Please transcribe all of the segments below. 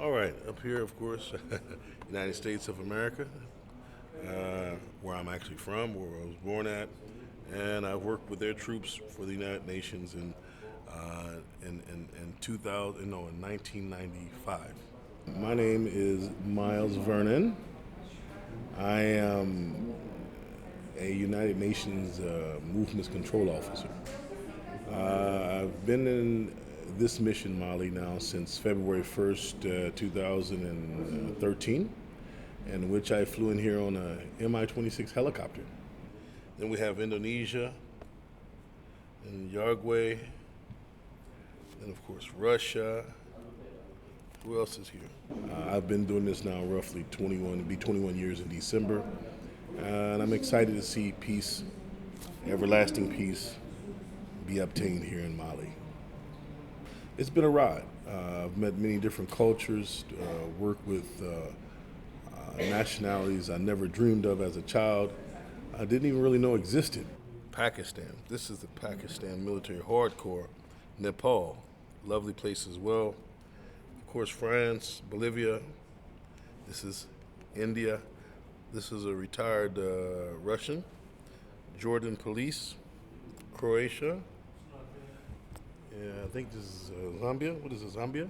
All right, up here, of course, United States of America, where I'm actually from, where I was born at, and I've worked with their troops for the United Nations in 2000, no, in 1995. My name is Miles Vernon. I am a United Nations Movements Control Officer. I've been in this mission, Mali, now since February 1st, 2013, in which I flew in here on a Mi-26 helicopter. Then we have Indonesia and Uruguay, and of course Russia. Who else is here? I've been doing this now roughly 21 years in December, and I'm excited to see peace, everlasting peace, be obtained here in Mali. It's been a ride. I've met many different cultures, worked with nationalities I never dreamed of as a child. I didn't even really know existed. Pakistan. This is the Pakistan military hardcore. Nepal, lovely place as well. Of course, France, Bolivia. This is India. This is a retired Russian. Jordan police. Croatia. Yeah, I think this is Zambia. What is it, Zambia?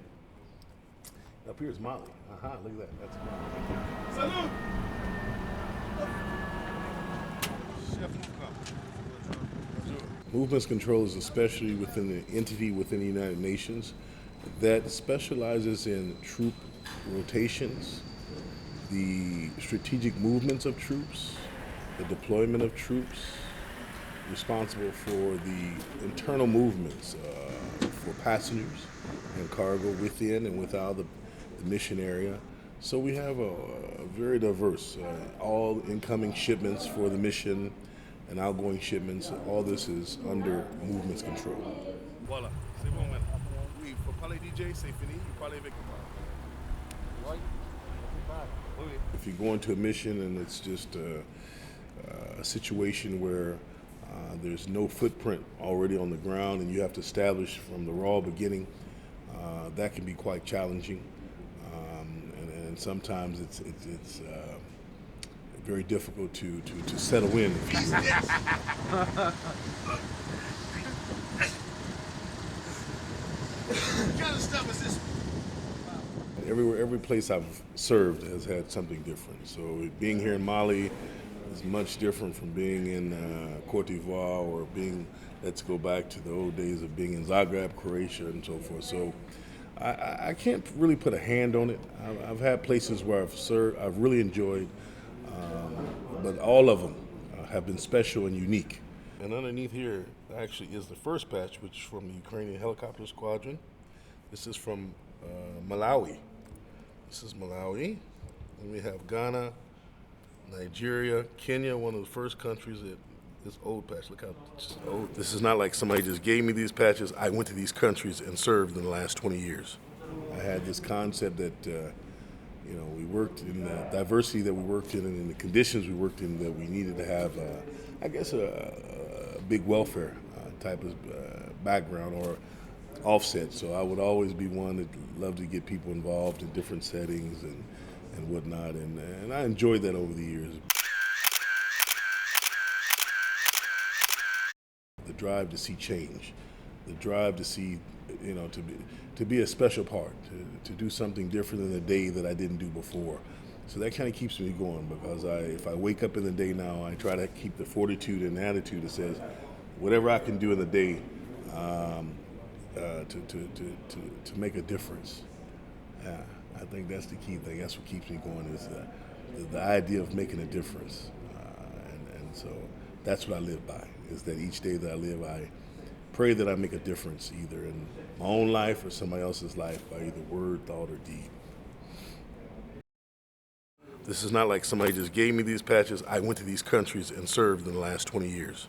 Up here is Mali. Aha, look at that. That's Mali. Salute! Movements control is especially within the entity within the United Nations that specializes in troop rotations, the strategic movements of troops, the deployment of troops, responsible for the internal movements for passengers and cargo within and without the mission area. So we have a very diverse, all incoming shipments for the mission and outgoing shipments. All this is under movements control. Voilà, c'est bon maintenant. Oui, faut parler DJ, c'est fini. You parlez avec moi. If you go into a mission and it's just a situation where there's no footprint already on the ground and you have to establish from the raw beginning, that can be quite challenging. And sometimes it's very difficult to settle in. Every place I've served has had something different. So being here in Mali is much different from being in Cote d'Ivoire or being, let's go back to the old days of being in Zagreb, Croatia, and so forth. So I can't really put a hand on it. I've had places where I've served, I've really enjoyed, but all of them have been special and unique. And underneath here actually is the first batch, which is from the Ukrainian helicopter squadron. This is from Malawi. This is Malawi. And we have Ghana, Nigeria, Kenya, one of the first countries that this old patch. Look how old. This is not like somebody just gave me these patches. I went to these countries and served in the last 20 years. I had this concept that we worked in the diversity that we worked in and in the conditions we worked in, that we needed to have, a big welfare type of background or offset. So I would always be one that loved to get people involved in different settings and whatnot, and I enjoyed that over the years. The drive to see change, the drive to see, to be a special part, to do something different than the day that I didn't do before. So that kind of keeps me going, because if I wake up in the day now, I try to keep the fortitude and attitude that says, whatever I can do in the day to make a difference. Yeah, I think that's the key thing. That's what keeps me going, is the idea of making a difference. And so that's what I live by, is that each day that I live, I pray that I make a difference, either in my own life or somebody else's life, by either word, thought, or deed. This is not like somebody just gave me these patches. I went to these countries and served in the last 20 years.